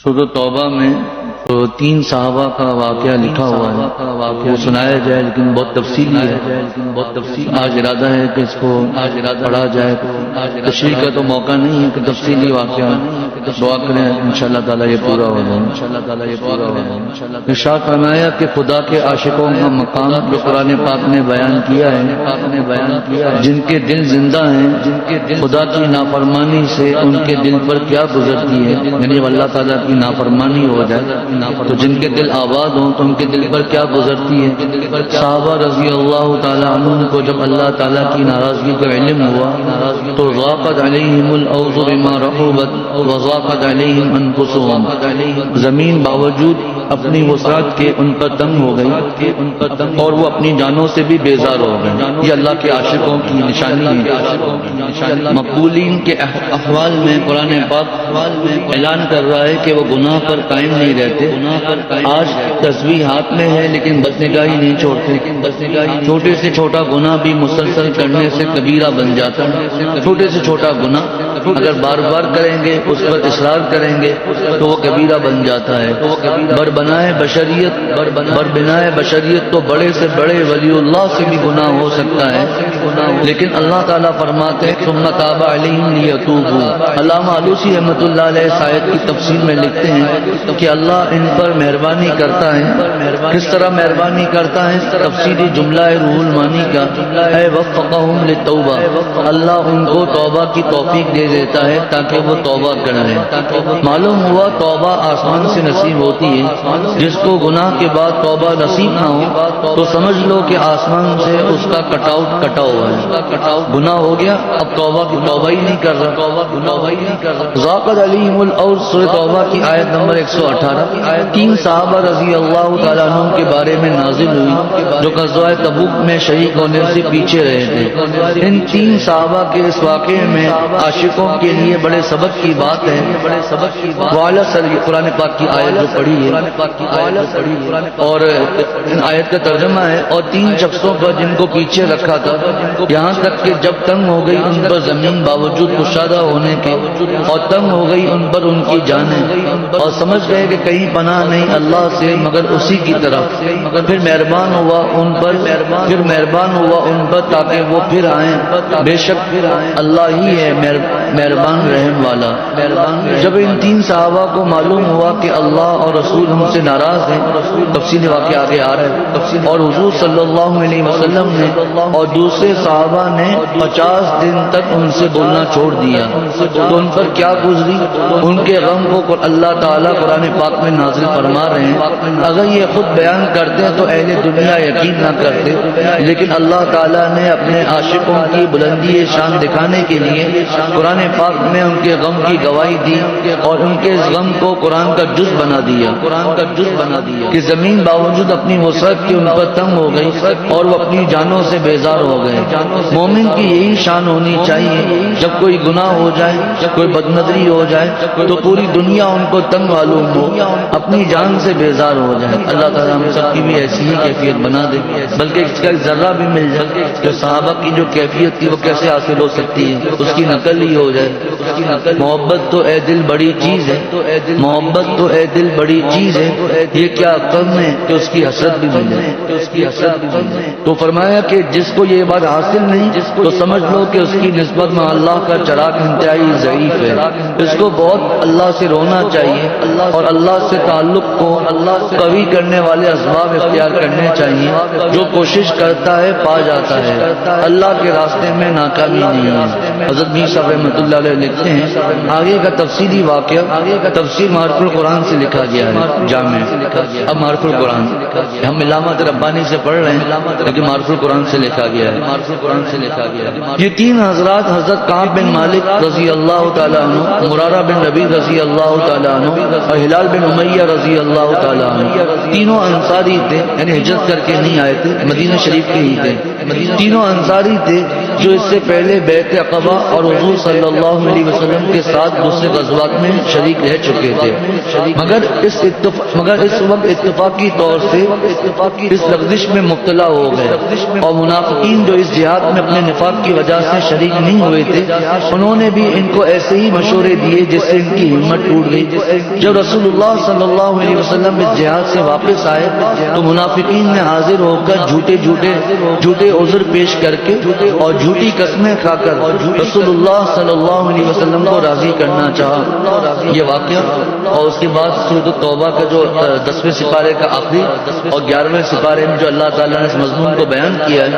سورۃ توبہ میں تو 3 صحابہ کا واقعہ لکھا ہوا ہے، وہ سنایا جائے لیکن بہت تفصیلی ہے۔ آج ارادہ ہے کہ اس کو پڑھا جائے، تشریح کا تو موقع نہیں ہے کہ تفصیلی واقعہ دعا کریں انشاءاللہ تعالیٰ یہ پورا ہو جائے۔ ارشاد فرمایا کہ خدا کے عاشقوں کا مقام جو قرآن پاک نے بیان کیا ہے، جن کے دل زندہ ہیں خدا کی نافرمانی سے ان کے دل پر کیا گزرتی ہے، یعنی جب اللہ تعالیٰ کی نافرمانی ہو جائے تو جن کے دل آباد ہوں تو ان کے دل پر کیا گزرتی ہے۔ صحابہ رضی اللہ تعالیٰ عنہ کو جب اللہ تعالیٰ کی ناراضگی کا علم ہوا تو ضاقت علیہم الارض بما رحبت وضاقت علیہم انفسهم، زمین باوجود اپنی وسعت کے ان پر تنگ ہو گئی اور وہ اپنی جانوں سے بھی بیزار ہو گئے۔ یہ اللہ کے عاشقوں کی نشانی ہے۔ مقبولین کے احوال میں قرآن پاک اعلان کر رہا ہے کہ وہ گناہ پر قائم نہیں رہتے۔ آج تسبیح ہاتھ میں ہے لیکن بدنگاہی نہیں چھوڑتے۔ چھوٹے سے چھوٹا گناہ بھی مسلسل کرنے سے کبیرہ بن جاتا ہے۔ چھوٹے سے چھوٹا گناہ اگر بار بار کریں گے، اس پر اصرار کریں گے تو وہ کبیرہ بن جاتا ہے۔ بربنائے بشریت تو بڑے سے بڑے ولی اللہ سے بھی گناہ ہو سکتا ہے، لیکن اللہ تعالیٰ فرماتے ہیں ثم تاب علیہم لیتوبوا۔ علامہ علوسی رحمۃ اللہ علیہ اس آیت کی تفسیر میں لکھتے ہیں کہ اللہ ان پر مہربانی کرتا ہے۔ کس طرح مہربانی کرتا ہے؟ تفسیری جملہ ہے روح المانی کا، اے وفقہم للتوبہ، اللہ ان کو توبہ کی توفیق دے دیتا ہے تاکہ وہ توبہ کریں۔ معلوم ہوا توبہ آسمان سے نصیب ہوتی ہے۔ جس کو گناہ کے بعد توبہ نصیب نہ ہو تو سمجھ لو کہ آسمان سے اس کا کٹ آؤٹ کٹا ہوا ہے، گناہ ہو گیا، اب توبہ کی توبہ ہی نہیں کر رہا۔ ضاقت علیہم الارض سورۃ توبہ کی آیت نمبر 118 3 صحابہ رضی اللہ تعالیٰ عنہ کے بارے میں نازل ہوئی جو غزوہ تبوک میں شہید ہونے سے پیچھے رہے تھے۔ ان 3 صحابہ کے اس واقعے میں عاشقوں کے لیے بڑے سبق کی بات ہے۔ وعلی قرآن پاک کی آیت جو پڑھی ہے اور ان آیت کا ترجمہ ہے، اور 3 شخصوں پر جن کو پیچھے رکھا تھا یہاں تک کہ جب تنگ ہو گئی ان پر زمین باوجود کشادہ ہونے کے، اور تنگ ہو گئی ان پر ان کی جانیں، اور سمجھ گئے کہ کہیں پناہ نہیں اللہ سے مگر اسی کی طرف، پھر مہربان ہوا ان پر تاکہ وہ پھر آئیں، بے شک اللہ ہی ہے مہربان رحم والا۔ جب ان 3 صحابہ کو معلوم ہوا کہ اللہ اور رسول ہم سے ناراض ہیں، تفصیل واقعہ آگے آ رہا ہے، اور حضور صلی اللہ علیہ وسلم نے اور دوسرے صحابہ نے 50 دن تک ان سے بولنا چھوڑ دیا تو ان پر کیا گزری، ان کے غم کو اللہ تعالیٰ قرآن پاک میں نازل فرما رہے ہیں۔ اگر یہ خود بیان کرتے تو اہل دنیا یقین نہ کرتے، لیکن اللہ تعالیٰ نے اپنے عاشقوں کی بلندی شان دکھانے کے لیے قرآن پاک میں ان کے غم کی گواہی دی اور ان کے اس غم کو قرآن کا جز بنا دیا کہ زمین باوجود اپنی وسعت کی ان پر تنگ ہو گئی اور وہ اپنی جانوں سے بیزار ہو گئے۔ مومن کی یہی شان ہونی چاہیے، جب کوئی گناہ ہو جائے، جب کوئی بدنظری ہو جائے تو پوری دنیا ان کو تنگ معلوم ہو، اپنی جان سے بیزار ہو جائے۔ اللہ تعالیٰ ہم سب کی بھی ایسی ہی کیفیت بنا دے، بلکہ اس کا ایک ذرہ بھی مل جائے کہ صحابہ کی جو کیفیت تھی وہ کیسے حاصل ہو سکتی ہے، اس کی نقل ہی ہو جائے۔ محبت تو اے دل بڑی چیز ہے، محبت تو اے دل بڑی چیز ہے، یہ کیا کم ہے کہ اس کی حسرت بھی ملے۔ تو فرمایا کہ جس کو یہ بات حاصل نہیں تو سمجھ لو کہ اس کی نسبت میں اللہ کا چراغ انتہائی ضعیف ہے۔ اس کو بہت اللہ سے رونا چاہیے اور اللہ سے تعلق کو قوی کرنے والے اسباب اختیار کرنے چاہیے۔ جو کوشش کرتا ہے پا جاتا ہے، اللہ کے راستے میں ناکامی نہیں ہے۔ حضرت میر صاحب رحمۃ اللہ علیہ لکھتے ہیں آگے کا تفصیلی واقعہ تفسیر معرف القرآن سے لکھا گیا ہے جامع۔ اب معرف القرآن ہم علامت ربانی سے پڑھ رہے ہیں لیکن معرف القرآن سے لکھا گیا ہے۔ یہ 3 حضرات حضرت کعب بن مالک رضی اللہ تعالیٰ عنہ، مرارہ بن ربیع رضی اللہ تعالیٰ عنہ اور ہلال بن امیہ رضی اللہ تعالیٰ عنہ، تینوں انصاری تھے، یعنی ہجرت کر کے نہیں آئے تھے، مدینہ شریف کے ہی تھے۔ تینوں انصاری تھے جو اس سے پہلے بیعت عقبہ اور حضور صلی اللہ علیہ وسلم کے ساتھ دوسرے غزوات میں شریک رہ چکے تھے، مگر اس اتفاق مگر اس وقت اتفاقی طور سے اس لغزش میں مبتلا ہو گئے، اور منافقین جو اس جہاد میں اپنے نفاق کی وجہ سے شریک نہیں ہوئے تھے، انہوں نے بھی ان کو ایسے ہی مشورے دیے جس سے ان کی ہمت ٹوٹ گئی۔ جب رسول اللہ صلی اللہ علیہ وسلم اس جہاد سے واپس آئے تو منافقین نے حاضر ہو کر جھوٹے عذر پیش کر کے اور جھوٹی قسمیں کھا کر رسول اللہ صلی اللہ علیہ وسلم کو راضی کرنا چاہا۔ یہ واقعہ اور اس کے بعد سورۃ التوبہ کا جو 10ویں سپارے کا آخری اور 11ویں سپارے میں جو اللہ تعالیٰ نے اس مضمون کو بیان کیا ہے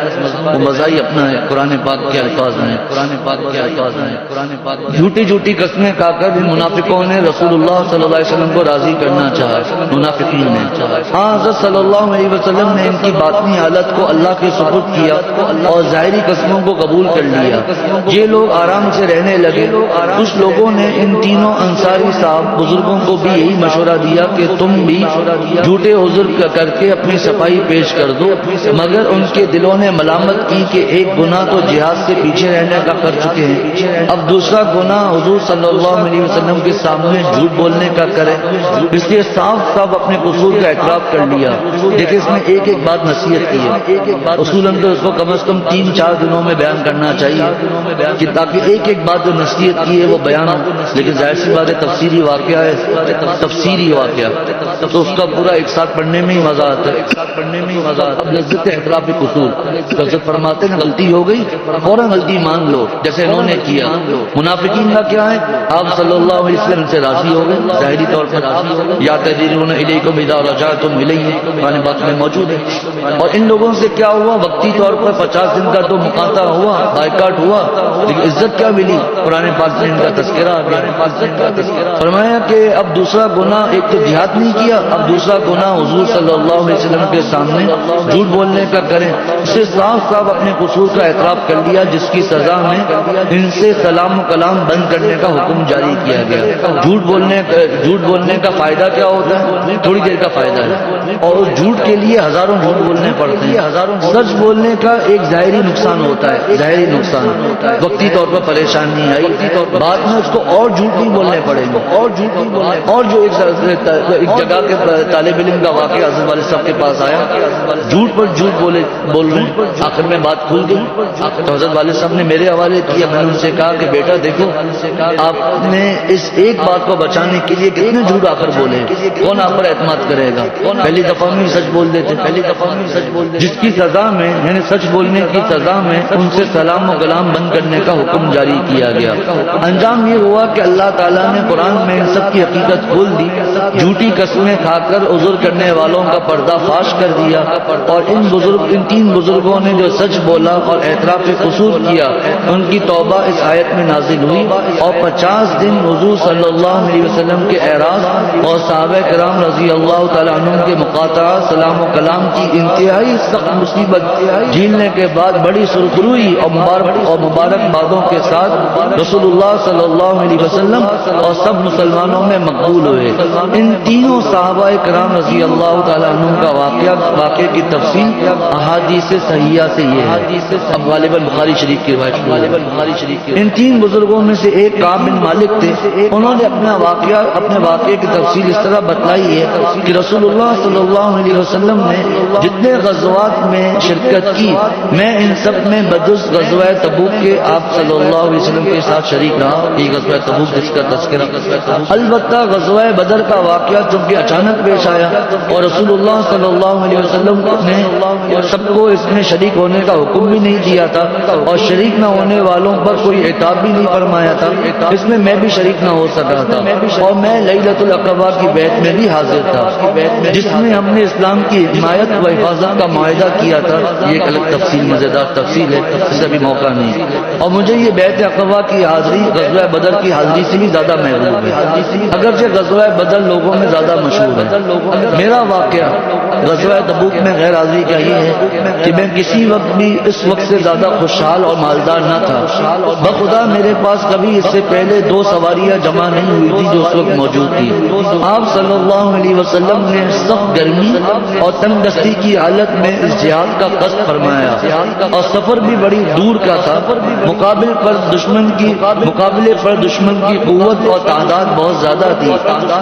وہ مزہ ہی اپنا ہے۔ قرآن پاک کے الفاظ میں جھوٹی قسمیں کھا کر ان منافقوں نے رسول اللہ صلی اللہ علیہ وسلم کو راضی کرنا چاہا، منافقین نے۔ حضرت صلی اللہ علیہ وسلم نے ان کی باطنی حالت کو اللہ کے سپرد کیا اور ظاہری قسموں کو قبول کر لیا۔ یہ لوگ آرام سے رہنے لگے۔ کچھ لوگوں نے ان تینوں انصاری صاحب بزرگوں کو بھی یہی مشورہ دیا کہ تم بھی جھوٹے عذر کر کے اپنی صفائی پیش کر دو، مگر ان کے دلوں نے ملامت کی کہ ایک گناہ تو جہاد سے پیچھے رہنے کا کر چکے ہیں، اب دوسرا گناہ حضور صلی اللہ علیہ وسلم کے سامنے جھوٹ بولنے کا کرے۔ اس لیے صاف اپنے قصور کا اعتراف کر لیا۔ لیکن اس میں ایک بات نصیحت کی ہے، اصولاً تو اس کو کم از کم 3-4 دنوں میں بیان کرنا چاہیے کہ تاکہ ایک بات جو نصیحت کی ہے وہ بیان ہو۔ لیکن ظاہر سی بات ہے تفسیری واقعہ ہے، تفسیری واقعہ تو اس کا پورا ایک ساتھ پڑھنے میں ہی مزہ آتا ہے۔ اب لذت اعتراف قصور، حضرت فرماتے ہیں غلطی ہو گئی فوراً غلطی مان لو جیسے انہوں نے کیا۔ منافقین کا کیا ہے، آپ صلی اللہ علیہ وسلم سے راضی ہو گئے، ظاہری طور پر راضی ہو گئے، یا تجرون الیکم اذا رجعتم الیہ، قرآن پاک میں موجود ہے۔ اور ان لوگوں سے کیا ہوا، وقتی طور پر 50 دن کا تو مقاطع ہوا، بائیکاٹ ہوا، لیکن عزت کیا ملی، قرآن پاک میں ان کا تذکرہ آ گیا۔ فرمایا کہ اب دوسرا گناہ، ایک تو جہاد نہیں کیا، اب دوسرا گناہ حضور صلی اللہ علیہ وسلم کے سامنے جھوٹ بولنے کا کریں۔ اسے صاف اپنے قصور کا اعتراف کر لیا، جس کی سزا میں ان سے سلام و کلام بند کرنے کا حکم جاری کیا گیا۔ جھوٹ بولنے کا فائدہ کیا ہوتا ہے، تھوڑی دیر کا فائدہ ہے، اور اس جھوٹ کے لیے ہزاروں جھوٹ بولنے پڑتے ہیں۔ سچ بولنے کا ایک ظاہری نقصان ہوتا ہے، ظاہری نقصان وقتی طور پر پریشانی آئی، بعد میں اس کو اور جھوٹ نہیں بولنے پڑیں گے، اور جو ایک جگہ کے طالب علم کا واقعہ حضرت والد صاحب کے پاس آیا، جھوٹ پر جھوٹ بول رہے ہیں، آخر میں بات کھل گئی تو حضرت والد صاحب نے میرے حوالے کیا۔ میں نے ان سے کہا کہ بیٹا دیکھو، آپ نے اس ایک بات کو بچانے کے لیے کتنے جھوٹ آ کر بولے، کون آپ پر اعتماد کرے گا، پہلی دفعہ میں سچ بول دیتے، جس کی سزا میں یعنی سچ بولنے کی سزا میں ان سے سلام و کلام بند کرنے کا حکم جاری کیا گیا۔ انجام یہ ہوا کہ اللہ تعالیٰ نے قرآن میں ان سب کی حقیقت کھول دی، جھوٹی قسمیں کھا کر عذر کرنے والوں کا پردہ فاش کر دیا، اور ان 3 بزرگوں نے جو سچ بولا اور اعتراف قصور کیا ان کی توبہ اس آیت میں نازل ہوئی، اور 50 دن حضور صلی اللہ علیہ وسلم کے اعراض اور صحابہ کرام رضی اللہ تعالیٰ عنہ کے مقاطعہ سلام و کلام کی انتہائی سخت مصیبت جھیلنے کے بعد بڑی سرخروئی اور مبارک بادوں کے ساتھ رسول اللہ صلی اللہ علیہ وسلم اور سب مسلمانوں میں مقبول ہوئے۔ ان تینوں صحابہ کرام رضی اللہ تعالیٰ عنہ کا واقعے کی تفصیل احادیث صحیحہ سے یہ ہے، اب غالباً بخاری شریف کی روایت۔ ان 3 بزرگوں میں سے ایک کعب بن مالک تھے، انہوں نے اپنے واقعے کی تفصیل اس طرح بتلائی ہے کہ رسول اللہ صلی اللہ علیہ وسلم نے جتنے غزوات میں شرکت کی، میں ان سب میں بدس غزوہ تبوک کے آپ صلی اللہ علیہ وسلم کے ساتھ شریک رہا۔ یہ غزوہ تبوک جس کا تذکرہ، البتہ غزوہ بدر کا واقعہ چونکہ اچانک پیش آیا اور رسول اللہ صلی اللہ علیہ وسلم نے سب کو اس میں شریک ہونے کا حکم بھی نہیں دیا تھا، اور شریک نہ ہونے والوں پر کوئی عتاب بھی نہیں فرمایا تھا، اس میں میں بھی شریک نہ ہو سکا تھا، اور میں لیلۃ العقبہ کی بیعت میں بھی حاضر تھا، جس میں ہم نے اسلام کی حمایت و حفاظت کا معاہدہ کیا تھا۔ یہ ایک الگ تفصیل، مزیدار تفصیل ہے، اس سے بھی موقع نہیں، اور مجھے یہ بیعت عقبہ کی حاضری غزوہ بدر کی حاضری سے بھی زیادہ محبوب ہے، اگرچہ غزوہ بدر لوگوں میں زیادہ مشہور ہے۔ میرا واقعہ غزوہ تبوک میں غیر حاضری کا یہ ہے کہ میں کسی وقت بھی اس وقت سے زیادہ خوشحال اور مالدار نہ تھا، بخدا میرے پاس کبھی اس سے پہلے 2 سواریاں جمع نہیں ہوئی تھی جو اس وقت موجود تھی۔ آپ صلی اللہ علیہ وسلم نے سخت گرمی اور تنگ دستی کی حالت میں اس جہاد کا قصد فرمایا، اور سفر بھی بڑی دور کا تھا، مقابلے پر دشمن کی قوت اور تعداد بہت زیادہ تھی،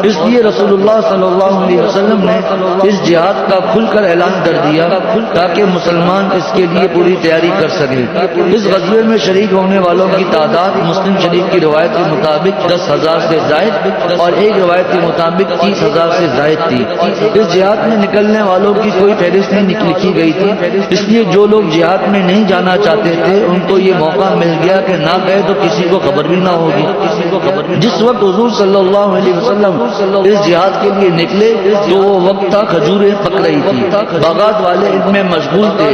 اس لیے رسول اللہ اللہ صلی اللہ علیہ وسلم نے اس جہاد کا کھل کر اعلان کر دیا تاکہ مسلمان اس کے لیے پوری تیاری کر سکیں۔ اس غزوے میں شریک ہونے والوں کی تعداد مسلم شریف کی روایت کے مطابق 10,000 سے زائد اور ایک روایت کے مطابق 30,000 سے زائد تھی۔ اس جہاد میں نکلنے والوں کی کوئی فہرست نہیں لکھی گئی تھی، اس لیے جو لوگ جہاد میں نہیں جانا چاہتے تھے ان کو یہ موقع مل گیا کہ نہ گئے تو کسی کو خبر بھی نہ ہوگی۔ جس وقت حضور صلی اللہ علیہ وسلم اس جہاد کے لیے نکلے تو وہ وقت تھا کھجوریں پک رہی تھی، باغات والے ان میں مشغول تھے۔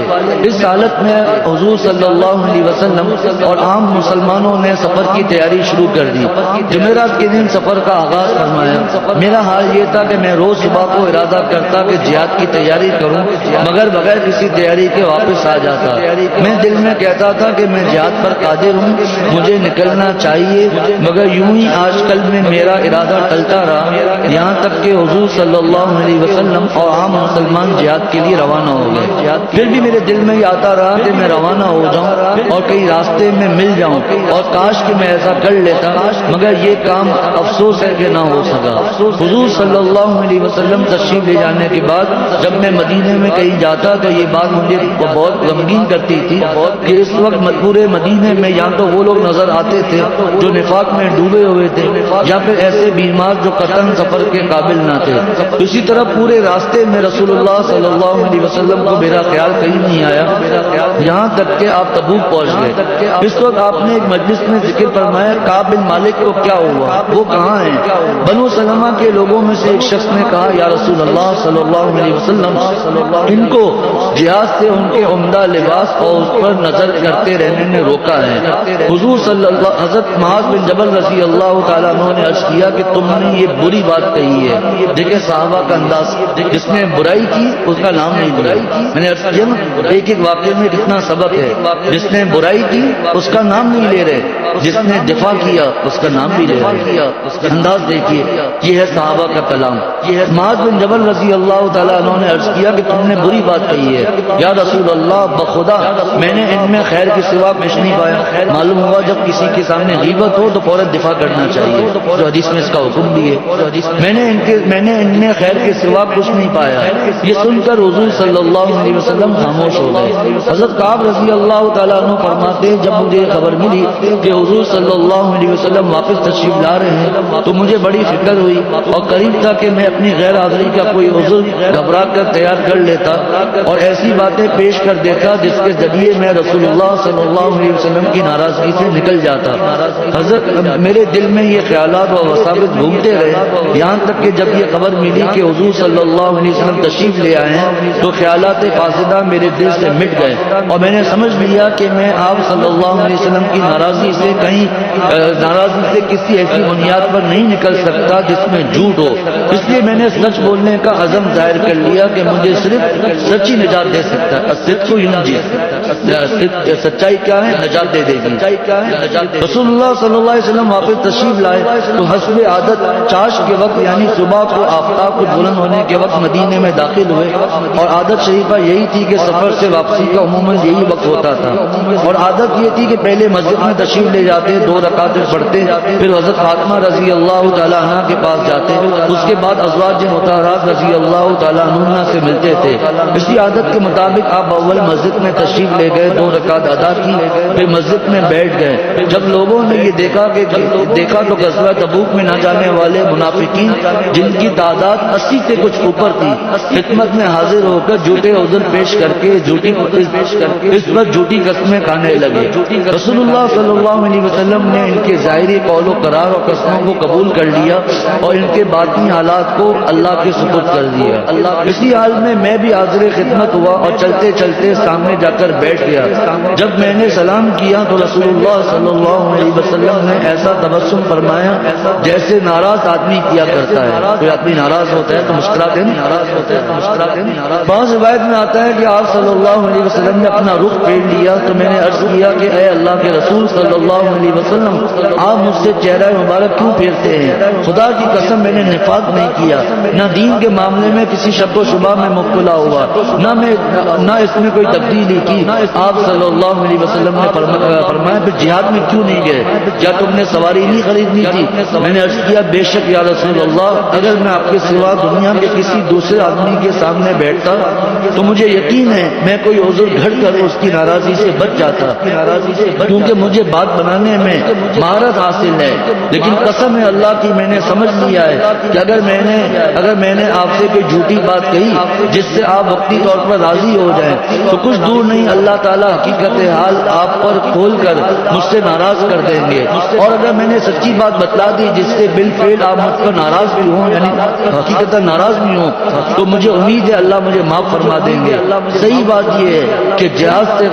اس حالت میں حضور صلی اللہ علیہ وسلم اور عام مسلمانوں نے سفر کی تیاری شروع کر دی۔ جمعرات کے دن سفر کا آغاز فرمایا۔ میرا حال یہ تھا کہ میں روز صبح کو ارادہ کرتا کہ جہاد کی تیاری کروں، مگر بغیر کسی تیاری کے واپس آ جاتا۔ میں دل میں کہتا تھا کہ میں جہاد پر قادر ہوں، مجھے نکلنا چاہیے، مگر یوں ہی آج کل میں میرا ارادہ ٹلتا رہا، یہاں تک کہ حضور صلی اللہ علیہ وسلم اور عام مسلمان جہاد کے لیے روانہ ہو گئے۔ پھر بھی میرے دل میں یہ آتا رہا کہ میں روانہ ہو جاؤں اور کہیں راستے میں مل جاؤں، اور کاش کہ میں ایسا کر لیتا، مگر یہ کام افسوس ہے کہ نہ ہو سکا۔ حضور صلی اللہ علیہ وسلم تشریف لے جانے کے بعد جب میں مدینے میں کہیں جاتا تو یہ بات مجھے بہت غمگین کرتی تھی کہ اس وقت پورے مدینے میں یا تو وہ لوگ نظر آتے تھے جو نفاق میں ڈوبے ہوئے تھے، یا پھر ایسے بیمار جو قطعاً سفر کے قابل نہ تھے۔ اسی طرح پورے راستے میں رسول اللہ صلی اللہ علیہ وسلم کو میرا خیال کہیں نہیں آیا، یہاں تک کہ آپ تبوک پہنچ گئے۔ اس وقت آپ نے ایک مجلس میں ذکر فرمایا کعب بن مالک کو کیا ہوا، وہ کہاں ہیں؟ بنو سلمہ کے لوگوں میں سے ایک شخص نے کہا یا رسول اللہ صلی اللہ علیہ وسلم، ان کو جہاد سے ان کے عمدہ لباس اور اس پر نظر کرتے رہنے نے روکا ہے۔ حضور صلی اللہ حضرت معاذ بن جبل رضی اللہ تعالیٰ عنہ نے عرض کیا کہ تم نے یہ بری بات کہی ہے۔ دیکھیں صحابہ کا انداز، جس نے برائی کی اس کا نام نہیں لیا۔ میں نے عرض کیا نا ایک ایک واقعے میں کتنا سبق ہے۔ جس نے برائی کی اس کا نام نہیں لے رہے، جس نے دفاع کیا اس کا نام بھی لے رہے۔ اس کا انداز دیکھیے، یہ ہے صحابہ کا کلام۔ معاذ بن جبل رضی اللہ تعالیٰ عنہ نے عرض کیا کہ تم نے بری بات کہی ہے یا رسول اللہ، بخدا میں نے ان میں خیر کے سوا کچھ نہیں پایا۔ معلوم ہوا جب کسی کے سامنے غیبت ہو تو فوراً دفاع کرنا چاہیے، جو حدیث میں اس کا حکم بھی ہے۔ میں نے ان میں خیر کے سوا کچھ نہیں پایا۔ یہ سن کر حضور صلی اللہ علیہ وسلم خاموش ہو گئے۔ حضرت کعب رضی اللہ تعالیٰ عنہ فرماتے جب مجھے خبر ملی کہ حضور صلی اللہ علیہ وسلم واپس تشریف لا رہے ہیں تو مجھے بڑی فکر ہوئی اور قریب تھا کہ میں اپنی غیر حاضری کا کوئی عذر گھبرا کر تیار کر لیتا اور ایسی باتیں پیش کر دیتا جس کے ذریعے میں رسول اللہ صلی اللہ علیہ وسلم کی ناراضگی سے نکل جاتا۔ حضرت میرے دل میں یہ خیالات و وساوس گھومتے رہے، یہاں تک کہ جب یہ خبر ملی کہ حضور صلی اللہ علیہ وسلم تشریف لے آئے ہیں تو خیالات فاسدہ میرے دل سے مٹ گئے اور میں نے سمجھ لیا کہ میں آپ صلی اللہ علیہ وسلم کی ناراضی سے کسی ایسی بنیاد پر نہیں نکل سکتا جس میں جھوٹ ہو، اس لیے میں نے سچ بولنے کا عزم ظاہر کر لیا کہ مجھے صرف سچی نجات دے سکتا ہے۔ الصدق ینجی، سچائی کیا ہے؟ نجات دے دے گی۔ رسول اللہ صلی اللہ علیہ وسلم واپس تشریف لائے تو حسب عادت چاش کے وقت یعنی صبح کو آفتاب کو بلند ہونے کے وقت مدینے میں داخل ہوئے، اور عادت شریفہ یہی تھی کہ سفر سے واپسی کا عموماً یہی وقت ہوتا تھا، اور عادت یہ تھی کہ پہلے مسجد میں تشریف لے جاتے، 2 رکعتیں پڑھتے، پھر حضرت فاطمہ رضی اللہ تعالیٰ عنہ کے پاس جاتے، اس کے بعد ازواج مطہرات رضی اللہ تعالیٰ عنہ سے ملتے تھے۔ اسی عادت کے مطابق آپ اول مسجد میں تشریف لے گئے، 2 رکعت ادا کی، پھر مسجد میں بیٹھ گئے۔ جب لوگوں نے یہ دیکھا تو غزوہ تبوک میں نہ جانے والے منافقین جن کی تعداد 80 سے کچھ اوپر تھی خدمت میں حاضر ہو کر جھوٹے عذر پیش کر کے اس پر جھوٹی قسمیں کھانے لگے۔ رسول اللہ صلی اللہ علیہ وسلم نے ان کے ظاہری قول و قرار اور قسموں کو قبول کر لیا اور ان کے باطنی حالات کو اللہ کے سپرد کر دیا۔ اسی حال میں بھی حاضر خدمت ہوا اور چلتے چلتے سامنے جا کر بیٹھ گیا۔ جب میں نے سلام کیا تو رسول اللہ صلی اللہ علیہ وسلم نے ایسا تبسم فرمایا جیسے ناراض آدمی کیا کرتا ہے۔ کوئی آدمی ناراض ہوتا ہے تو مسکراتے ہیں، بعض روایت میں آتا ہے کہ آپ صلی اللہ علیہ وسلم نے اپنا رخ پھیر لیا تو میں نے عرض کیا کہ اے اللہ کے رسول صلی اللہ علیہ وسلم، آپ مجھ سے چہرہ مبارک کیوں پھیرتے ہیں؟ خدا کی قسم میں نے نفاق نہیں کیا، نہ دین کے معاملے میں کسی شک و شبہ میں مبتلا ہوا، نہ اس میں کوئی تبدیلی کی۔ آپ صلی اللہ علیہ وسلم نے فرمایا پھر جہاد میں کیوں نہیں گئے؟ کیا تم نے سواری نہیں خریدنی تھی؟ میں نے عرض کیا بے شک یا رسول اللہ، اگر میں آپ کے سوا دنیا کے کسی دوسرے آدمی کے سامنے بیٹھتا تو مجھے یقین ہے میں کوئی عذر گھڑ کر اس کی ناراضی سے بچ جاتا، کیونکہ مجھے بات بنانے میں مہارت حاصل ہے۔ لیکن قسم ہے اللہ کی، میں نے سمجھ لیا ہے کہ اگر میں نے آپ سے کوئی جھوٹی بات کہی جس سے آپ وقتی طور پر راضی ہو جائیں تو کچھ دور نہیں اللہ تعالیٰ حقیقت حال آپ پر کھول کر مجھ سے ناراض کر دیں گے، اور اگر میں نے سچی بات بتلا دی جس سے بالفعل آپ مجھ پر ناراض بھی ہوں، یعنی حقیقت ناراض بھی ہوں، تو مجھے امید ہے اللہ مجھے معاف فرما دیں گے۔ صحیح بات یہ ہے کہ جہاد سے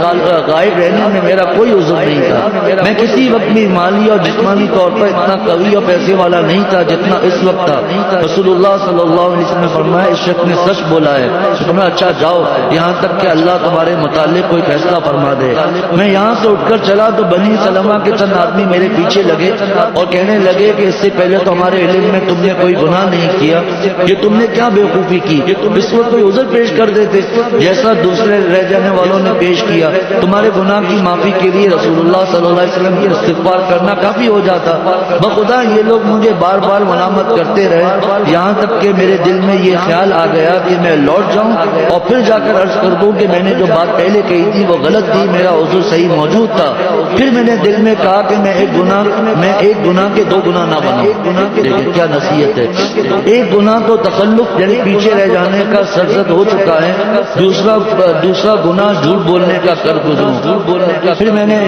غائب رہنے میں میرا کوئی عذر نہیں تھا، میں کسی وقت بھی مالی اور جسمانی طور پر اتنا قوی اور پیسے والا نہیں تھا جتنا اس وقت تھا۔ رسول اللہ صلی اللہ علیہ وسلم نے فرمایا اس شخص نے سچ بولا ہے، فرمایا اچھا جاؤ یہاں تک کہ اللہ تمہارے متعلق کوئی فیصلہ فرما دے۔ میں یہاں سے اٹھ کر چلا تو بنی سلمہ کے چند آدمی میرے پیچھے لگے اور کہنے لگے کہ اس سے پہلے تو ہمارے علم میں تم نے کوئی گناہ نہیں کیا، یہ تم نے کیا بیوقوفی کی، اس وقت کوئی عذر پیش کر دیتے جیسا دوسرے رہ جانے والوں نے پیش کیا، تمہارے گناہ کی معافی کے لیے رسول اللہ صلی اللہ علیہ وسلم کی استغفار کرنا کافی ہو جاتا۔ بخدا یہ لوگ مجھے بار بار ملامت کرتے رہے، یہاں تک کہ میرے دل میں یہ خیال آ گیا کہ میں لوٹ جاؤں اور پھر جا کر عرض کر دوں کہ میں نے جو بات پہلے کہی تھی وہ غلط تھی، میرا عذر صحیح موجود تھا۔ پھر میں نے دل میں کہا کہ میں ایک گناہ کے دو گناہ نہ بناؤں۔ دیکھیں کیا نصیحت ہے، ایک گناہ تو تخلف یعنی پیچھے رہ جانے کا سرزد ہو چکا ہے، دوسرا گناہ جھوٹ بولنے کا کر گزروں۔ پھر میں نے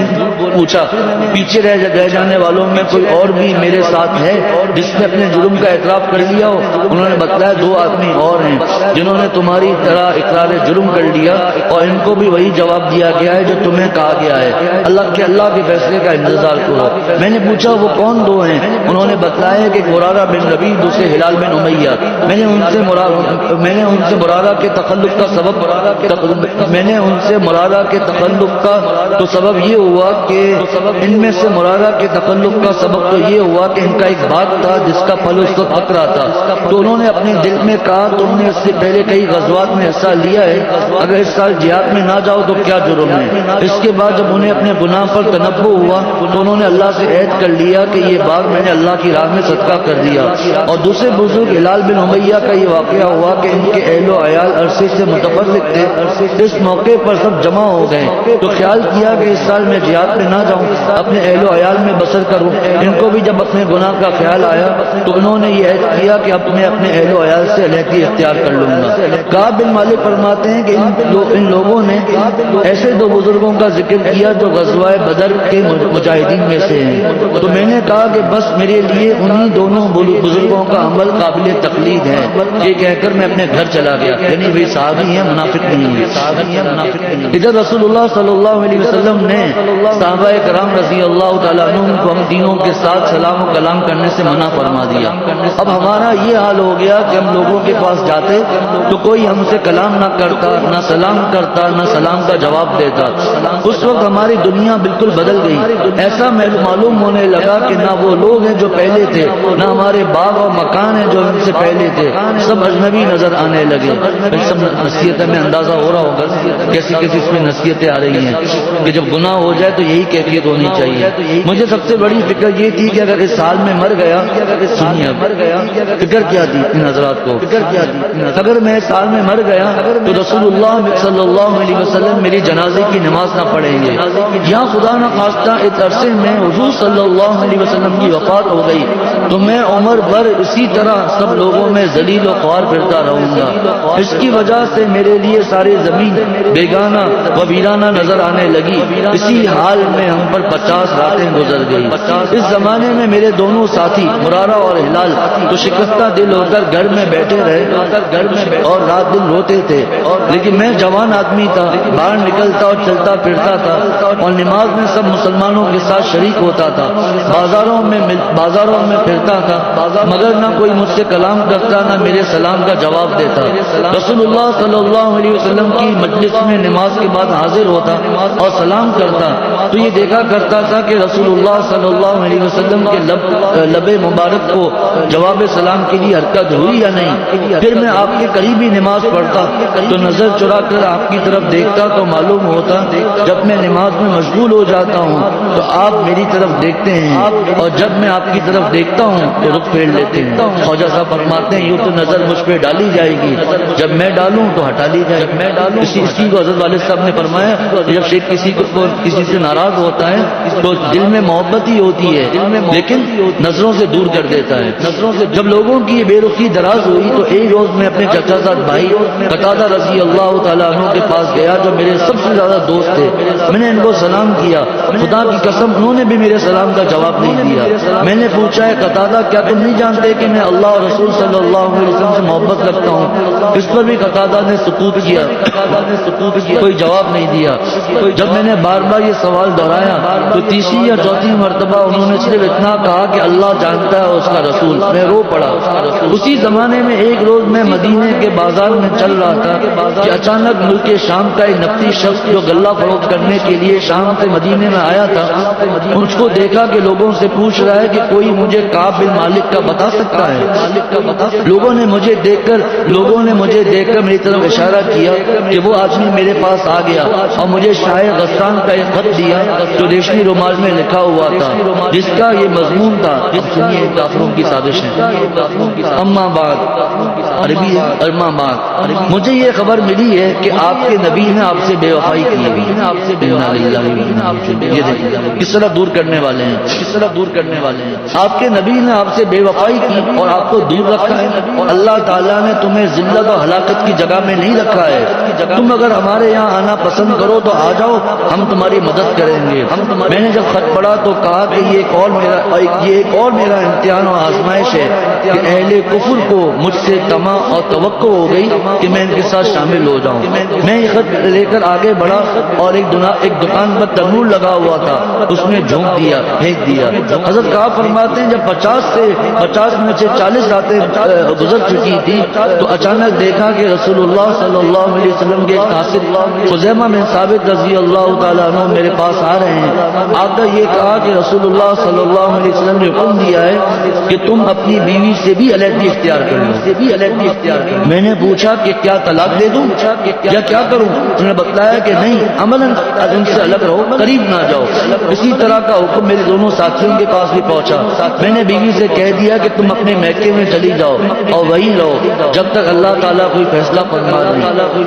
پوچھا پیچھے رہ جانے والوں میں کوئی اور بھی میرے ساتھ ہے جس نے اپنے جرم کا اعتراف کر لیا ہو؟ انہوں نے بتلایا 2 آدمی اور ہیں جنہوں نے تمہاری طرح اقرار جرم کر لیا اور ان کو بھی وہی جواب دیا گیا ہے جو تمہیں کہا گیا ہے، اللہ کے فیصلے کا انتظار کرو۔ میں نے پوچھا وہ کون 2 ہیں؟ انہوں نے بتلایا کہ مرارہ بن ربیع دوسرے ہلال بن امیہ۔ میں نے ان سے مرارہ کے تخلف کا تو سبب یہ ہوا کہ ان میں سے مرارہ کے تخلف کا سبب تو یہ ہوا کہ ان کا ایک باغ تھا جس کا پھل اس کو پک رہا تھا، تو انہوں نے اپنے دل میں کہا تم نے اس سے پہلے کئی غزوات میں حصہ لیا ہے، اگر اس سال جہاد میں نہ جاؤ تو کیا جرم ہے؟ اس کے بعد جب انہیں اپنے گناہ پر تنبہ ہوا تو انہوں نے اللہ سے عہد کر لیا کہ یہ باغ میں نے اللہ کی راہ میں صدقہ کر دیا۔ اور دوسرے بزرگ ہلال بن امیہ کا یہ واقعہ ہوا کہ ان کے اہل و عیال عرصے سے متفرق تھے، اس موقع پر سب جمع ہو گئے تو خیال کیا کہ اس سال میں جہاد میں نہ جاؤں، اپنے اہل و عیال میں بسر کروں۔ ان کو بھی جب اپنے گناہ کا خیال آیا تو انہوں نے یہ عہد کیا کہ اب میں اپنے اہل و عیال سے علیحدگی اختیار کر لوں گا۔ کعب بن مالک فرماتے ہیں کہ ان لوگوں نے ایسے 2 بزرگوں کا ذکر کیا جو غزوہ بدر کے مجاہدین میں سے ہیں، تو میں نے کہا کہ بس میرے لیے انہی دونوں بزرگوں کا عمل قابل تقلید ہے، یہ کہہ کر میں اپنے گھر چلا گیا۔ یعنی وہی صحابی ہیں، منافق نہیں ہیں۔ ادھر رسول اللہ صلی اللہ علیہ وسلم نے صحابہ کرام رضی اللہ تعالیٰ عنہ کو ہم دینوں کے ساتھ سلام و کلام کرنے سے منع فرما دیا۔ اب ہمارا یہ حال ہو گیا کہ ہم لوگوں کے پاس جاتے تو کوئی ہم سے کلام نہ کرتا، نہ سلام کرتا، نہ سلام کا جواب دیتا۔ اس وقت ہماری دنیا بالکل بدل گئی، ایسا معلوم ہونے لگا کہ نہ وہ لوگ ہیں جو پہلے تھے، نہ ہمارے باغ اور مکان ہیں جو ان سے پہلے تھے، سب اجنبی نظر آنے لگے۔ سب نصیحتیں میں اندازہ ہو رہا ہوگا کیسی اس میں نصیحتیں آ رہی ہیں کہ جب گناہ ہو جائے تو یہی کیفیت ہونی چاہیے۔ مجھے سب سے بڑی فکر یہ تھی کہ اگر اس سال میں مر گیا، سنیے فکر کیا تھی ان حضرات کو، اگر میں اس سال میں مر گیا تو رسول اللہ صلی اللہ علیہ وسلم میری جنازے کی نماز نہ پڑھیں گے، یا خدا نہ خواستہ اس عرصے میں حضور صلی اللہ علیہ وسلم کی وفات ہو گئی تو میں عمر بھر اسی طرح سب لوگوں میں ذلیل و خوار پھرتا رہوں گا۔ اس کی وجہ سے میرے لیے ساری زمین بیگانہ و ویرانہ نظر آنے لگی۔ اسی حال میں ہم پر 50 راتیں گزر گئی۔ اس زمانے میں میرے دونوں ساتھی مرارہ اور ہلال تو شکستہ دل ہو کر گھر میں بیٹھے رہے اور رات دن روتے تھے، لیکن میں جوان آدمی تھا، باہر نکلتا اور چلتا پھرتا تھا اور نماز میں سب مسلمانوں کے ساتھ شریک ہوتا تھا، بازاروں میں پھرتا تھا، مگر نہ کوئی مجھ سے کلام کرتا نہ میرے سلام کا جواب دیتا۔ رسول اللہ صلی اللہ علیہ وسلم کی مجلس میں نماز کے بعد حاضر ہوتا اور سلام کرتا تو یہ دیکھا کرتا تھا کہ رسول اللہ صلی اللہ علیہ وسلم کے لب مبارک کو جواب سلام کے لیے حرکت ہوئی یا نہیں۔ پھر میں آپ کے قریبی نماز پڑھتا تو نظر چرا کر آپ کی طرف دیکھتا تو معلوم ہوتا جب میں نماز میں مشغول ہو جاتا ہوں تو آپ میری طرف دیکھتے ہیں، اور جب میں آپ کی طرف دیکھتا دیکھتا ہوں تو رخ پھیر لیتے ہیں. خواجہ صاحب فرماتے ہیں یوں تو نظر مجھ پہ ڈالی جائے گی، جب میں ڈالوں تو ہٹا لی جائے گی. اسی کو حضرت والد صاحب نے فرمایا جب شیخ کسی سے ناراض ہوتا ہے تو دل میں محبت ہی ہوتی ہے لیکن نظروں سے دور کر دیتا ہے. جب لوگوں کی یہ بے رخی دراز ہوئی تو ایک روز میں اپنے چچا زاد بھائی قتادہ رضی اللہ تعالیٰ عنہ کے پاس گیا جو میرے سب سے زیادہ دوست تھے. میں نے ان کو سلام کیا، خدا کی قسم انہوں نے بھی میرے سلام کا جواب نہیں دیا. میں نے پوچھا ہے قتادہ کیا تم نہیں جانتے کہ میں اللہ اور رسول صلی اللہ علیہ وسلم سے محبت رکھتا ہوں؟ اس پر بھی قتادہ نے سکوت کیا، کوئی جواب نہیں دیا. جب میں نے بار بار یہ سوال دہرایا تو تیسری یا چوتھی مرتبہ انہوں نے صرف اتنا کہا کہ اللہ جانتا ہے اس کا رسول. میں رو پڑا. اسی زمانے میں ایک روز میں مدینے کے بازار میں چل رہا تھا کہ اچانک ملک شام کا ایک نفتی شخص جو غلہ فروخت کرنے کے لیے شام سے مدینے میں آیا تھا، مجھ کو دیکھا کہ لوگوں سے پوچھ رہا ہے کہ کوئی مجھے کعب بن مالک کا بتا سکتا ہے. لوگوں نے مجھے دیکھ کر میری طرف اشارہ کیا کہ وہ آدمی میرے پاس آ گیا اور مجھے شاہ غسان کا ایک خط دیا جو ریشمی رومال میں لکھا ہوا تھا جس کا یہ مضمون تھا. اب سنیے کافروں کی سازش ہے. اما بعد عربی ارما بعد مجھے یہ خبر ملی ہے کہ آپ کے نبی نے آپ سے بے وفائی کی ہے. یہ دیکھیں کس طرح دور کرنے والے ہیں. آپ کے نبی نے آپ سے بے وفائی کی اور آپ کو دور رکھا ہے. اللہ تعالیٰ نے تمہیں ذلت و ہلاکت کی جگہ میں نہیں رکھا ہے. تم اگر ہمارے یہاں آنا پسند کرو تو آ جاؤ، ہم تمہاری مدد کریں گے. میں نے جب خط پڑھا تو کہا کہ یہ ایک اور میرا امتحان و آزمائش ہے کہ اہل کفر کو مجھ سے تما اور توقع ہو گئی کہ میں ان کے ساتھ شامل ہو جاؤں. میں یہ خط لے کر آگے بڑھا اور ایک دکان پر تنور لگا ہوا تھا، اس میں جھونک دیا، پھینک دیا. حضرت کہا فرماتے ہیں جب 50 میں سے 40 راتیں گزر چکی تھی تو اچانک دیکھا کہ رسول اللہ صلی اللہ علیہ وسلم کے قاصد خزیمہ بن ثابت رضی اللہ تعالیٰ عنہ میرے پاس آ رہے ہیں. آپ نے یہ کہا کہ رسول اللہ صلی اللہ علیہ وسلم نے حکم دیا ہے کہ تم اپنی بیوی سے بھی علیحدگی اختیار کرو. میں نے پوچھا کہ کیا طلاق دے دوں یا کیا کروں؟ انہوں نے بتلایا کہ نہیں، عملاً ان سے الگ رہو، قریب نہ جاؤ. اسی طرح کا حکم میرے دونوں ساتھیوں کے پاس بھی پہنچا. میں نے بیوی سے کہہ دیا کہ تم اپنے میکے میں چلی جاؤ اور وہی رہو جب تک اللہ تعالیٰ کوئی فیصلہ فرما دے.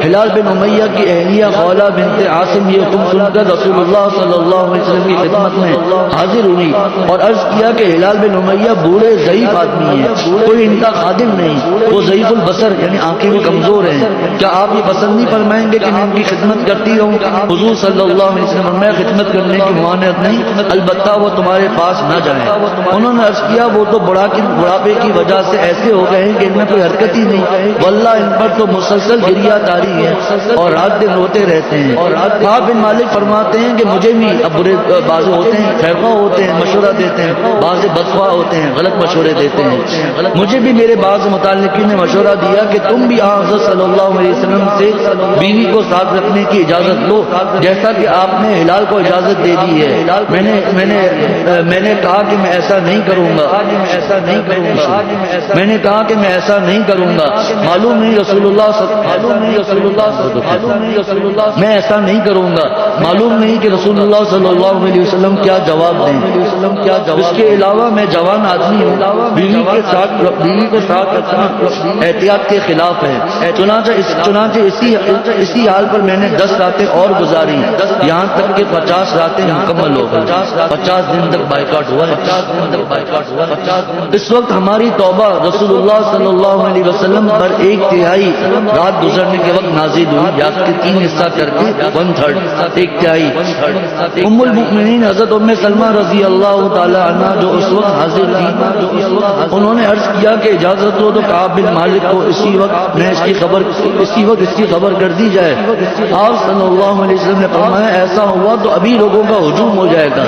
ہلال بن امیہ کی اہلیہ خولہ بنت عاصم یہ حکم سن کر رسول اللہ صلی اللہ علیہ وسلم کی خدمت میں حاضر ہوئی اور عرض کیا کہ ہلال بن امیہ بوڑھے ضعیف آدمی ہیں، کوئی ان کا خادم نہیں، وہ ضعیف البصر یعنی آنکھیں بھی کمزور ہیں. کیا آپ یہ پسند نہیں فرمائیں گے کہ میں ان کی خدمت کرتی رہوں؟ حضور صلی اللہ علیہ وسلم میں خدمت کرنے کی ممانعت نہیں، البتہ وہ تمہارے پاس نہ جائیں. انہوں نے عرض کیا وہ تو بڑھاپے کی وجہ سے ایسے ہو گئے ہیں کہ ان میں کوئی حرکت ہی نہیں، واللہ ان پر تو مسلسل گریہ تاری ہے اور رات دن روتے رہتے ہیں. کعب بن مالک فرماتے ہیں کہ مجھے بھی اب برے بازو ہوتے ہیں، خیرخواہ ہوتے ہیں، مشورہ دیتے ہیں، بعض بدخواہ ہوتے ہیں، غلط مشورے دیتے ہیں. مجھے بھی میرے بعض متعلقین نے مشورہ دیا کہ تم بھی حضرت صلی اللہ علیہ وسلم سے بیوی کو ساتھ رکھنے کی اجازت لو جیسا کہ آپ نے ہلال کو اجازت دے دی ہے. میں نے کہا کہ میں ایسا نہیں کروں گا. میں نے کہا کہ میں ایسا نہیں کروں گا. معلوم نہیں رسول اللہ میں ایسا نہیں کروں گا. معلوم نہیں کہ رسول اللہ صلی اللہ علیہ وسلم کیا جواب دیں. اس کے علاوہ میں جوان آدمی ہوں، بیوی کو ساتھ رکھنا احتیاط کے خلاف ہے. چنانچہ اسی حال پر میں نے 10 راتیں اور گزاری یہاں تک کہ 50 راتیں مکمل ہو گئی. 50 دن تک بائیکاٹ ہوا. اس وقت ہماری توبہ رسول اللہ صلی اللہ علیہ وسلم پر 1/3 رات گزرنے کے وقت نازل ہوئی، یا کہ 3 حصہ کر کے 1/3 1/3. ام المؤمنین حضرت ام سلمہ رضی اللہ تعالی عنہ جو اس وقت حاضر تھی، انہوں نے عرض کیا کہ اجازت ہو تو کعب بن مالک کو اسی وقت اس کی خبر کر دی جائے. آپ صلی اللہ علیہ وسلم نے فرمایا ایسا ہوا تو ابھی لوگوں کا ہجوم ہو جائے گا،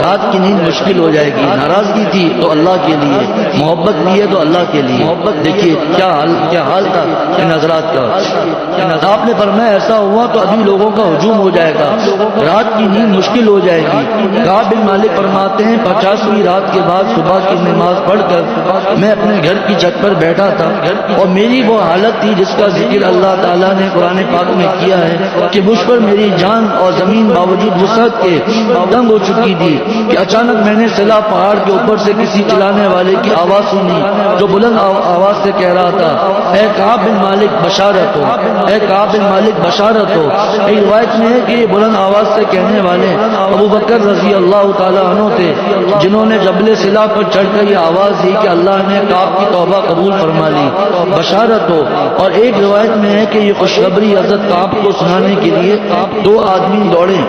رات کی نیند مشکل ہو جائے گی. ناراضگی تھی تو اللہ کے لیے، محبت بھی ہے تو اللہ کے لیے. دیکھیے کیا حال تھا ان حضرات کا. آپ نے فرمایا ایسا ہوا تو ابھی لوگوں کا ہجوم ہو جائے گا، رات کی نیند مشکل ہو جائے گی. کعب بن مالک فرماتے ہیں 50ویں رات کے بعد صبح کی نماز پڑھ کر میں اپنے گھر کی چھت پر بیٹھا تھا اور میری وہ حالت تھی جس کا ذکر اللہ تعالیٰ نے قرآن پاک میں کیا ہے کہ مجھ پر میری جان اور زمین باوجود وسعت کے تنگ ہو چکی تھی کہ اچانک میں نے سلا پہاڑ کے اوپر سے کسی کسی چلانے والے کی آواز سنی جو بلند آواز سے کہہ رہا تھا اے کعب بن مالک بشارت ہو، اے کعب بن مالک بشارت ہو۔ ایک روایت میں ہے کہ یہ بلند آواز سے کہنے والے ابو بکر رضی اللہ تعالیٰ عنہ تھے، جنہوں نے جبل صلا پر چڑھ کر یہ آواز دی کہ اللہ نے کعب کی توبہ قبول فرما لی، بشارت ہو۔ اور ایک روایت میں ہے کہ یہ خوشخبری حضرت کعب کو سنانے کے لیے دو آدمی دوڑے،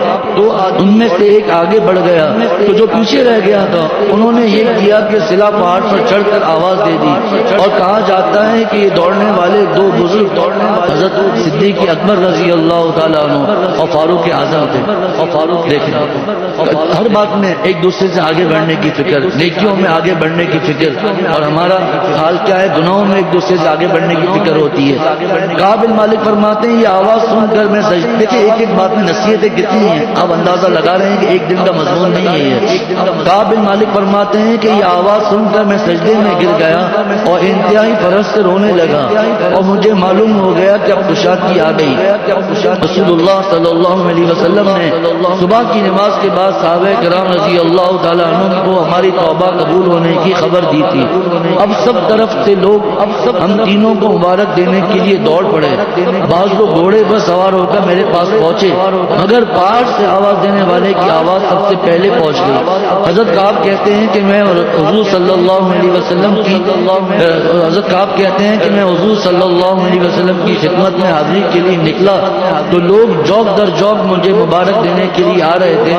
ان میں سے ایک آگے بڑھ گیا تو جو پیچھے رہ گیا تھا انہوں نے یہ کیا کہ صلا پہاڑ پر چڑھ کر آواز دے دی۔ اور کہا جاتا ہے کہ یہ دوڑنے والے دو بزرگ حضرت صدیق اکبر رضی اللہ تعالیٰ عنہ اور فاروق اعظم تھے۔ اور فاروق دیکھیں ہر بات میں ایک دوسرے سے آگے بڑھنے کی فکر، نیکیوں میں آگے بڑھنے کی فکر، اور ہمارا حال کیا ہے، گناہوں میں ایک دوسرے سے آگے بڑھنے کی فکر ہوتی ہے۔ کعب بن مالک فرماتے ہیں یہ آواز سن کر میں دیکھیں ایک ایک بات میں نصیحتیں کتنی ہیں، آپ اندازہ لگا رہے ہیں کہ ایک دن کا مضمون نہیں ہے یہ۔ کعب بن مالک فرماتے ہیں کہ یہ آواز سن کر میں سجدے میں گر گیا اور انتہائی فرح سے رونے لگا، اور مجھے معلوم ہو گیا کہ اب کشادگی آ گئی۔ رسول اللہ صلی اللہ علیہ وسلم نے صبح کی نماز کے بعد صحابہ کرام رضی اللہ تعالیٰ عنہ کو ہماری توبہ قبول ہونے کی خبر دی تھی۔ اب سب طرف سے لوگ ہم تینوں کو مبارک دینے کے لیے دوڑ پڑے۔ بعض لوگ گھوڑے پر سوار ہو کر میرے پاس پہنچے، مگر پہاڑ سے آواز دینے والے کی آواز سب سے پہلے پہنچ گئی۔ حضرت کعب کہتے ہیں کہ میں حضور صلی اللہ علیہ وسلم کی حضور صلی اللہ علیہ وسلم کی خدمت میں حاضری کے لیے نکلا تو لوگ جوق در جوق مجھے مبارک دینے کے لیے آ رہے تھے۔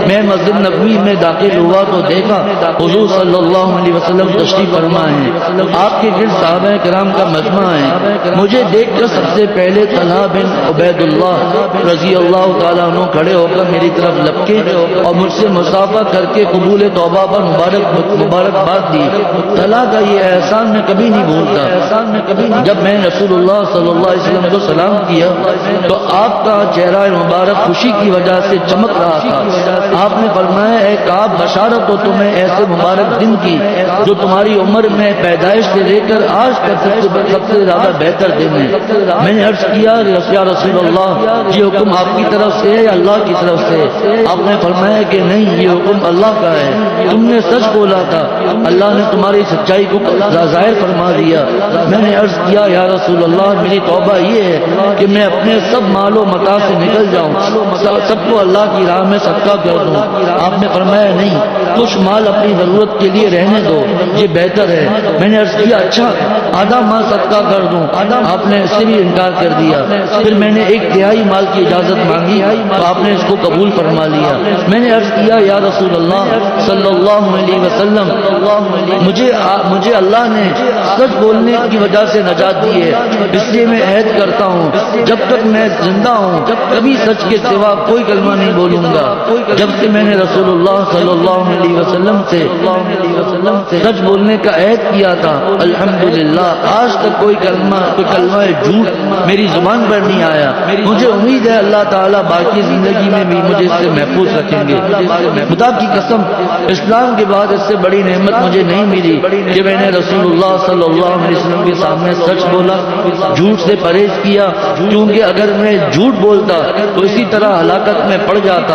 میں مسجد نبوی میں داخل ہوا تو دیکھا حضور صلی اللہ علیہ وسلم تشریف فرما ہیں، آپ کے گرد صحابہ کرام کا مجمع ہے۔ مجھے دیکھ کر سب سے پہلے طلحہ بن عبید اللہ رضی اللہ تعالیٰ عنہ کھڑے ہو کر میری طرف لپکے اور مجھ سے مصافحہ کر کے قبول توبہ پر مبارکباد دی۔ طلحہ کا یہ احسان میں کبھی نہیں بھولتا۔ جب میں رسول اللہ صلی اللہ علیہ وسلم کو سلام کیا تو آپ کا چہرہ مبارک خوشی کی وجہ سے چمک رہا تھا۔ آپ نے فرمایا اے کعب بشارت ہو تمہیں ایسے مبارک دن کی جو تمہاری عمر میں پیدائش سے لے کر آج تک سب سے زیادہ بہتر دن ہے۔ میں نے عرض کیا یا رسول اللہ یہ حکم آپ کی طرف سے ہے یا اللہ کی طرف سے؟ آپ نے فرمایا کہ نہیں یہ حکم اللہ کا ہے، تم نے سچ بولا تھا، اللہ نے تمہاری سچائی کو ظاہر فرما دیا۔ میں نے عرض کیا یا رسول اللہ میری توبہ یہ ہے کہ میں اپنے سب مال و متاع سے نکل جاؤں، سب کو اللہ کی راہ میں صدقہ کر دوں۔ آپ نے فرمایا نہیں، کچھ مال اپنی ضرورت کے لیے رہنے دو، یہ بہتر ہے۔ میں نے عرض کیا اچھا آدھا مال صدقہ کر دوں؟ آپ نے اس سے بھی انکار کر دیا۔ پھر میں نے ایک تہائی مال کی اجازت مانگی تو آپ نے اس کو قبول فرما لیا۔ میں نے عرض کیا یا رسول اللہ صلی اللہ علیہ وسلم مجھے اللہ نے سچ بولنے کی وجہ سے نجات دی ہے، اس لیے میں عہد کرتا ہوں جب تک میں زندہ ہوں کبھی سچ کے سوا کوئی کلمہ نہیں بولوں گا۔ جب سے میں نے رسول اللہ صلی اللہ علیہ وسلم سے سچ بولنے کا عہد کیا تھا الحمدللہ آج تک کوئی کلمہ جھوٹ میری زبان پر نہیں آیا۔ مجھے امید ہے اللہ تعالیٰ باقی زندگی میں بھی مجھے اس سے محفوظ رکھیں گے۔ خدا کی قسم اسلام کے بعد اس سے بڑی نعمت مجھے نہیں ملی کہ میں نے رسول اللہ صلی اللہ علیہ وسلم کے سامنے سچ بولا، جھوٹ سے پرہیز کیا، کیونکہ اگر میں جھوٹ بولتا تو اسی طرح ہلاکت میں پڑ جاتا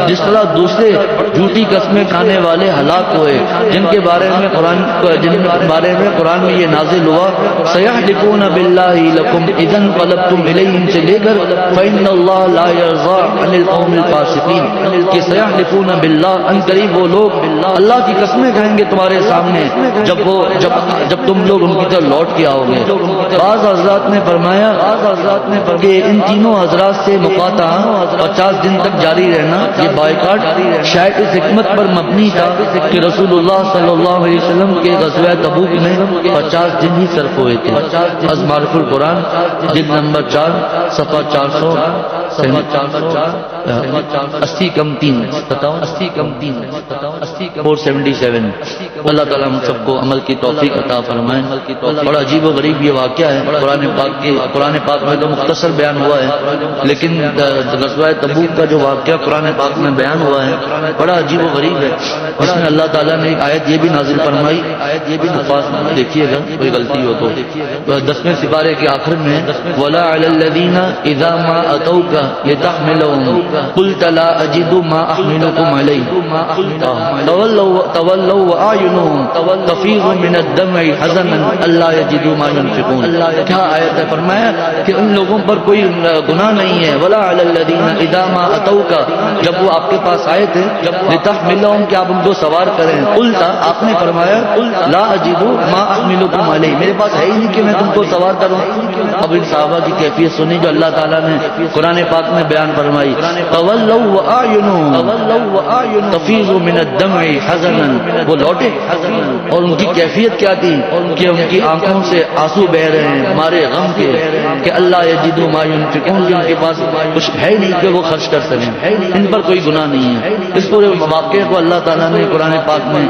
جس طرح دوسرے جھوٹی قسمیں کھانے والے ہلاک ہوئے جن کے بارے میں قرآن میں یہ نازل ہوا سیحلفون باللہ لکم اذا انقلبتم الیہم سے لے کر فإن اللہ لا یرضى عن القوم الفاسقین کہ سیحلفون باللہ ان قریب وہ لوگ اللہ کی قسمیں کہیں گے تمہارے سامنے جب تم لوگ ان کی طرف لوٹ کے آؤ گے۔ بعض حضرات نے فرمایا کہ ان تینوں حضرات سے مقاطعہ 50 دن تک جاری رہنا یہ بائیکاٹ شاید اس حکمت پر مبنی تھا کہ رسول اللہ صلی اللہ علیہ وسلم کے غزوہ تبوک میں 50 دن ہی صرف ہوئے تھے۔ از معرف القرآن جلد نمبر 4 صفحہ 80 کم 3 477۔ اللہ تعالیٰ ہم سب کو عمل کی توفیق عطا فرمائے۔ بڑا عجیب و غریب یہ واقعہ ہے، قرآن پاک میں تو مختصر بیان ہوا ہے لیکن غزوہ تبوک کا جو واقعہ قرآن پاک میں بیان ہوا ہے بڑا عجیب و غریب ہے۔ اس میں اللہ تعالیٰ نے ایک آیت یہ بھی نازل فرمائی، دیکھیے گا کوئی غلطی ہو تو 10ویں سپارے کے آخر میں وَلَا عَلَى الَّذِينَ إِذَا مَا أَتَوْكَ لتحملهم قلت لا أجد ما أحملكم عليه تولوا وأعينهم تفيض من الدمع حزنا ألا يجدوا ما ينفقون. کیا آیت ہے؟ فرمایا کہ ان لوگوں پر کوئی گناہ نہیں ہے. ولا علی الذین اذا ما اتوک، جب وہ آپ کے پاس آئے تھے لتحملهم کہ آپ ان کو سوار کریں. قلت، آپ نے فرمایا لا اجد ما احملکم علیہ، میرے پاس ہے ہی نہیں کہ میں تم کو سوار کروں. اب ان صحابہ کی کیفیت سنی جو اللہ تعالیٰ نے قرآن پاک میں بیان فرمائی. تولوا وأعينهم تفيض من الدمع حزنا، وہ لوٹے اور ان کی کیفیت کیا تھی کہ ان کی آنکھوں سے آنسو بہ رہے ہیں مارے غم کے کہ اللہ یجدوا ما ينفقون، ان کے پاس کچھ ہے نہیں کہ وہ خرچ کر سکیں. ان پر کوئی گناہ نہیں ہے. اس پورے واقعے کو اللہ تعالیٰ نے قرآن پاک میں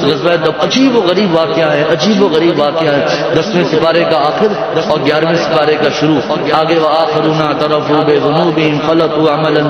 غزوہ عجیب و غریب واقعہ ہے، عجیب و غریب واقعہ ہے. 10ویں سپارے کا آخر اور 11ویں سپارے کا شروع. آگے وآخرون اعترفوا بذنوبهم خلطوا عملا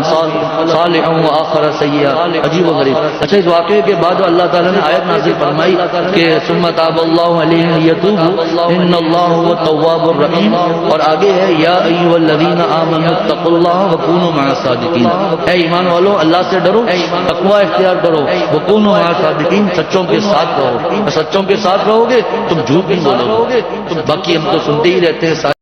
صالحا وآخر سیئا. عجیب و غریب. اچھا، اس واقعے کے بعد اللہ تعالیٰ نے آیت نازل فرمائی کہ ثم تاب اللہ علیہم لیتوبوا ان اللہ هو التواب الرحیم. اور آگے ہے یا ایھا الذین آمنوا اتقوا اللہ وکونوا مع الصادقین. اے ایمان والو، اللہ سے ڈرو، تقوی اختیار کرو، وکونوا مع الصادقین، سچوں کے ساتھ رہو. سچوں کے ساتھ رہو گے تم جھوٹ نہیں بولو گے. باقی ہم تو سنتے ہی رہتے ہیں.